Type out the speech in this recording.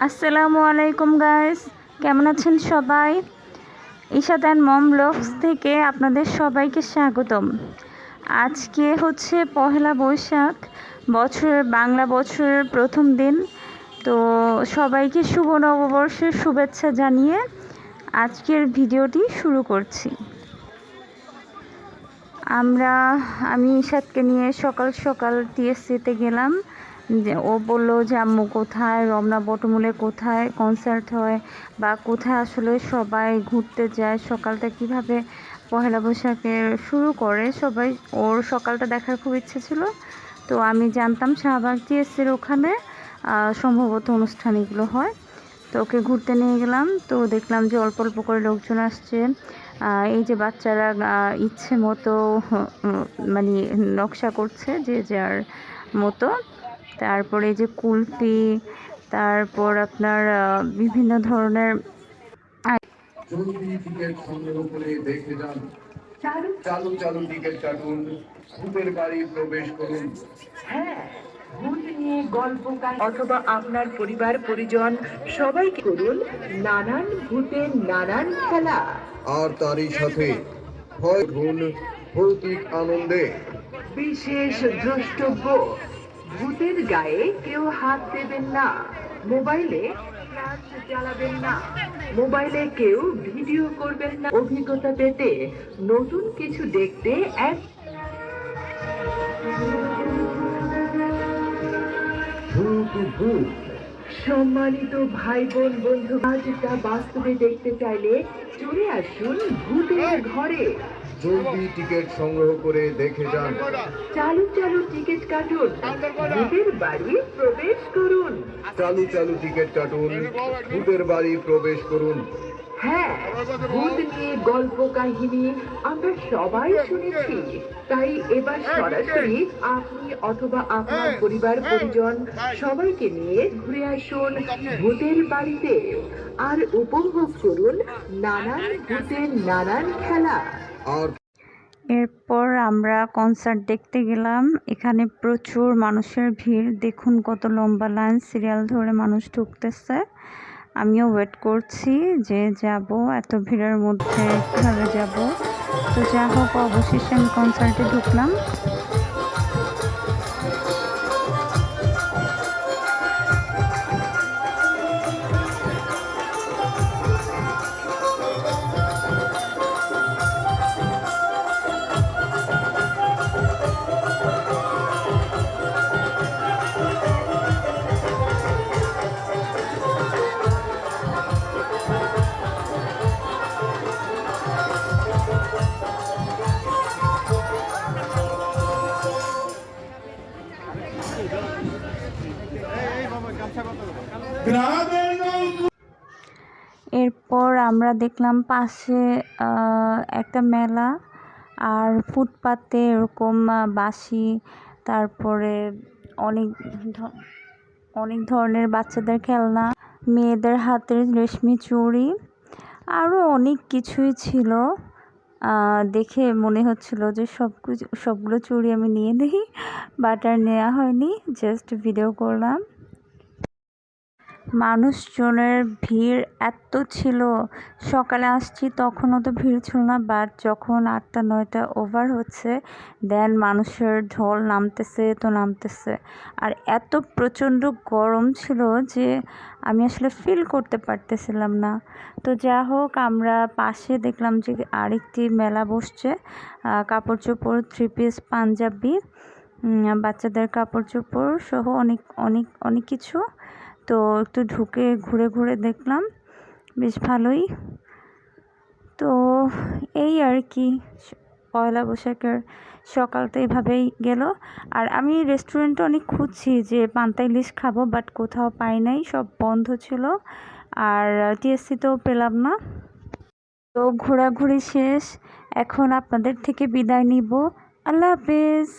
আসসালামু আলাইকুম গাইস, কেমন আছেন সবাই? ইশাত অ্যান্ড মম ব্লগস থেকে আপনাদের সবাইকে স্বাগতম। আজকে হচ্ছে পহেলা বৈশাখ, বাংলা বছরের প্রথম দিন। তো সবাইকে শুভ নববর্ষের শুভেচ্ছা জানিয়ে আজকের ভিডিওটি শুরু করছি। আমি ইশাতকে নিয়ে সকাল সকাল টিএসসিতে গেলাম। যে ও বললো যে আম্মু কোথায়, রমনা বটমূলে কোথায় কনসার্ট হয় বা কোথায় আসলে সবাই ঘুরতে যায়, সকালটা কিভাবে পহেলা বৈশাখে শুরু করে সবাই, ওর সকালটা দেখার খুব ইচ্ছে ছিল। তো আমি জানতাম শাহবাগ টিএসসির ওখানে সম্ভবত অনুষ্ঠান এগুলো হয়। তো ওকে ঘুরতে নিয়ে গেলাম। তো দেখলাম যে অল্প অল্প করে লোকজন আসছে। এই যে বাচ্চারা ইচ্ছে মতো মানে নকশা করছে যে যার মতো। তারপরে এই যে কুলফি, তারপর আপনার বিভিন্ন ধরনের টিকিট সংগ্রহ করে দেখে যান। চালু চালু টিকিট কাটুন, ভূতের বাড়ি প্রবেশ করুন। হ্যাঁ, ভূত নিয়ে গল্প অথবা আপনার পরিবার পরিজন সবাইকে করুন নানান ভূতের নানান খেলা। আর তারই সাথে ভয় গুণ ভৌতিক আনন্দে। বিশেষ দ্রষ্টব্য, ভূতের গায়ে কেউ হাত দেবেন না, মোবাইলে ফ্ল্যাশ জ্বালাবেন না, মোবাইলে কেউ ভিডিও করবেন না। অভিজ্ঞতা পেতে, নতুন কিছু দেখতে এক সম্মানিত ভাই বোন বন্ধু, আজটা বাস্তবে দেখতে চাইলে চলে আসুন ভূতের ঘরে। জলদি টিকিট সংগ্রহ করে দেখে যান। চালু চালু টিকিট কাটুন, ভূতের বাড়ি প্রবেশ করুন। চালু চালু টিকিট কাটুন, ভূতের বাড়ি প্রবেশ করুন। হ্যাঁ, ভূত নিয়ে গল্প কাহিনী আমরা সবাই শুনেছি, তাই এবার সরাসরি আপনি অথবা আপনার পরিবার পরিজন সবাইকে নিয়ে ঘুরে আসুন ভূতের বাড়িতে আর উপভোগ করুন নানান ভূতের নানান খেলা। আর এরপর আমরা কনসার্ট দেখতে গেলাম। এখানে প্রচুর মানুষের ভিড়, দেখুন কত লম্বা লাইন, সিরিয়াল ধরে মানুষ ঢুকতেছে। আমিও ওয়েট করছি যে যাব, এত ভিড়ের মধ্যে কীভাবে যাব। তো যা হোক, অবশেষে আমি কনসার্টে ঢুকলাম। এরপর আমরা দেখলাম পাশে একটা মেলা, আর ফুটপাতে এরকম বাঁশি, তারপরে অনেক অনেক ধরনের বাচ্চাদের খেলনা, মেয়েদের হাতের রেশমি চুড়ি, আরও অনেক কিছুই ছিল। দেখে মনে হচ্ছিল যে সবগুলো চুড়ি আমি নিয়ে নিই, বাট আর নেওয়া হয়নি, জাস্ট ভিডিও করলাম। মানুষজনের ভিড় এত ছিল, সকালে আসছি তখনও তো ভিড় ছিল না, বাট যখন 8টা-9টা ওভার হচ্ছে দেন মানুষের ঢল নামতেছে। আর এত প্রচণ্ড গরম ছিল যে আমি আসলে ফিল করতে পারতেছিলাম না। তো যা হোক, আমরা পাশে দেখলাম যে আরেকটি মেলা বসছে, কাপড় চোপড়, 3 পিস, পাঞ্জাবি, বাচ্চাদের কাপড় চোপড় সহ অনেক অনেক অনেক কিছু। তো একটু ঢুকে ঘুরে ঘুরে দেখলাম, বেশ ভালোই। তো এই আর কি, পয়লা বৈশাখের সকালটা এভাবেই গেল। আর আমি রেস্টুরেন্টে অনেক খুঁজছি যে পান্তা ইলিশ খাবো, বাট কোথাও পাই নাই, সব বন্ধ ছিল। আর টিএসসিতেও পেলাম না। তো ঘোরাঘুরি শেষ, এখন আপনাদের থেকে বিদায় নিব। আল্লাহ হাফেজ।